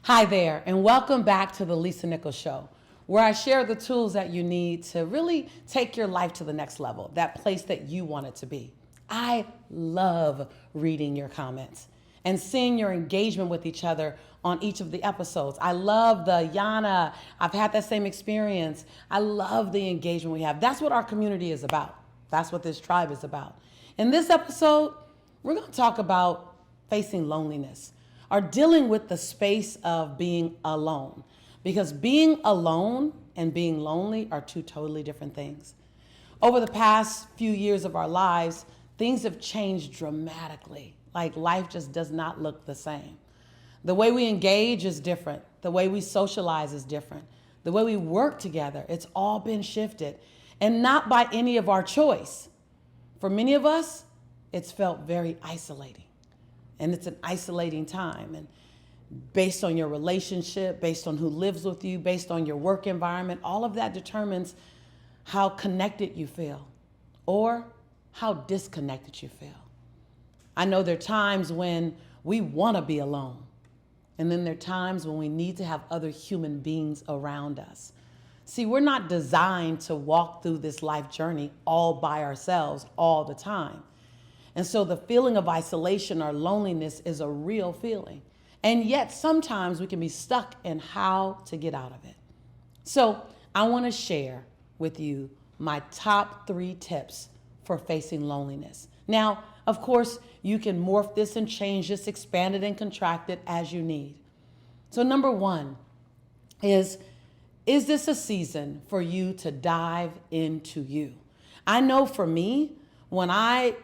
Hi there, and welcome back to the Lisa Nichols Show, where I share the tools that you need to really take your life to the next level, that place that you want it to be. I love reading your comments and seeing your engagement with each other on each of the episodes. I love the Yana, I've had that same experience. I love the engagement we have. That's what our community is about. That's what this tribe is about. In this episode, we're going to talk about facing loneliness, are dealing with the space of being alone. Because being alone and being lonely are two totally different things. Over the past few years of our lives, things have changed dramatically. Like life just does not look the same. The way we engage is different. The way we socialize is different. The way we work together, it's all been shifted. And not by any of our choice. For many of us, it's felt very isolating. And it's an isolating time. And based on your relationship, based on who lives with you, based on your work environment, all of that determines how connected you feel or how disconnected you feel. I know there are times when we want to be alone. And then there are times when we need to have other human beings around us. See, we're not designed to walk through this life journey all by ourselves all the time. And so the feeling of isolation or loneliness is a real feeling. And yet sometimes we can be stuck in how to get out of it. So I want to share with you my top 3 tips for facing loneliness. Now, of course, you can morph this and change this, expand it and contract it as you need. So number 1 is this a season for you to dive into you? I know for me, when I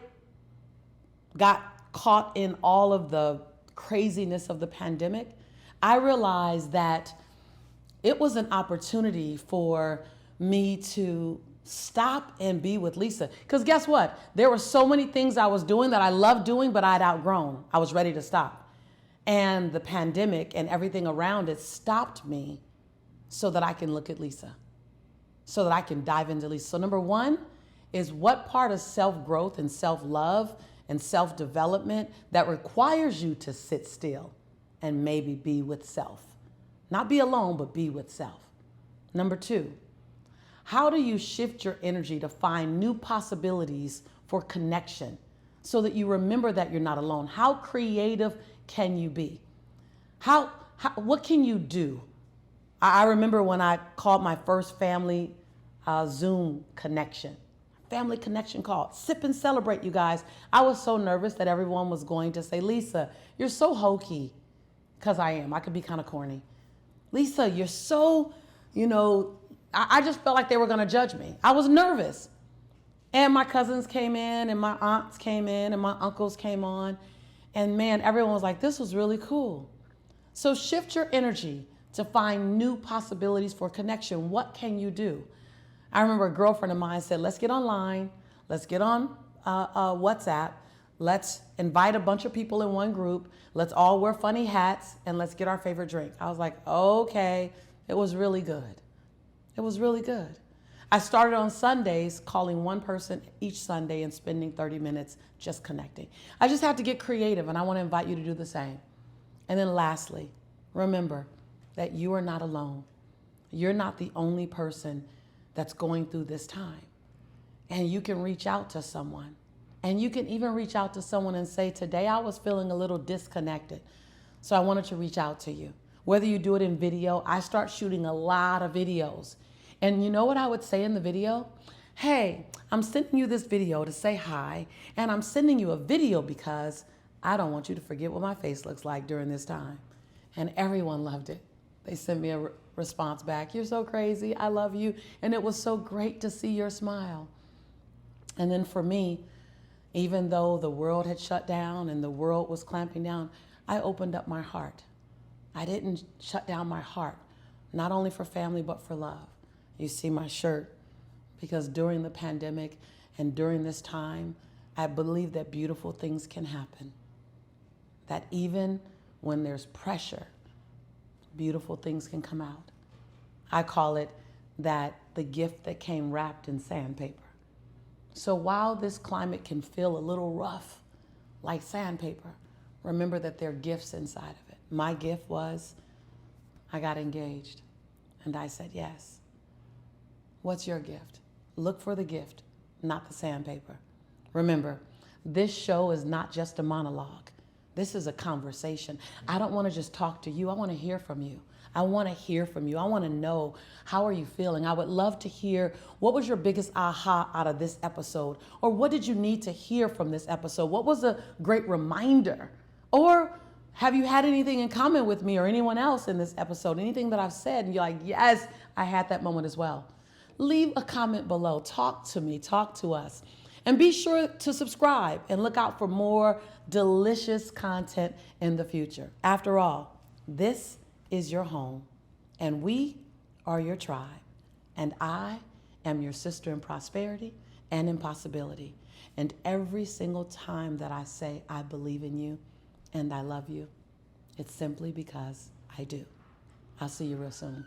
got caught in all of the craziness of the pandemic, I realized that it was an opportunity for me to stop and be with Lisa. Because guess what? There were so many things I was doing that I loved doing, but I'd outgrown. I was ready to stop. And the pandemic and everything around it stopped me so that I can look at Lisa, so that I can dive into Lisa. So number 1 is what part of self-growth and self-love and self-development that requires you to sit still and maybe be with self. Not be alone, but be with self. Number 2, how do you shift your energy to find new possibilities for connection so that you remember that you're not alone? How creative can you be? What can you do? I remember when I called my first family Zoom connection. Family connection call. Sip and celebrate, you guys. I was so nervous that everyone was going to say, Lisa, you're so hokey. Because I am. I could be kind of corny. Lisa, you're so, I just felt like they were going to judge me. I was nervous. And my cousins came in, and my aunts came in, and my uncles came on. And man, everyone was like, this was really cool. So shift your energy to find new possibilities for connection. What can you do? I remember a girlfriend of mine said, let's get online, let's get on WhatsApp, let's invite a bunch of people in one group, let's all wear funny hats, and let's get our favorite drink. I was like, okay, it was really good. It was really good. I started on Sundays calling one person each Sunday and spending 30 minutes just connecting. I just have to get creative, and I want to invite you to do the same. And then lastly, remember that you are not alone. You're not the only person that's going through this time. And you can reach out to someone. And you can even reach out to someone and say, today I was feeling a little disconnected, so I wanted to reach out to you. Whether you do it in video, I start shooting a lot of videos. And you know what I would say in the video? Hey, I'm sending you this video to say hi, and I'm sending you a video because I don't want you to forget what my face looks like during this time. And everyone loved it. They sent me a response back. You're so crazy. I love you. And it was so great to see your smile. And then for me, even though the world had shut down and the world was clamping down, I opened up my heart. I didn't shut down my heart, not only for family, but for love. You see my shirt, because during the pandemic and during this time, I believe that beautiful things can happen. That even when there's pressure, beautiful things can come out. I call it that the gift that came wrapped in sandpaper. So while this climate can feel a little rough, like sandpaper, remember that there are gifts inside of it. My gift was I got engaged. And I said, yes. What's your gift? Look for the gift, not the sandpaper. Remember, this show is not just a monologue. This is a conversation. I don't want to just talk to you. I want to hear from you. I want to hear from you. I want to know, how are you feeling? I would love to hear, what was your biggest aha out of this episode? Or what did you need to hear from this episode? What was a great reminder? Or have you had anything in common with me or anyone else in this episode? Anything that I've said and you're like, yes, I had that moment as well. Leave a comment below. Talk to me. Talk to us. And be sure to subscribe and look out for more delicious content in the future. After all, this is your home, and we are your tribe. And I am your sister in prosperity and in possibility. And every single time that I say I believe in you and I love you, it's simply because I do. I'll see you real soon.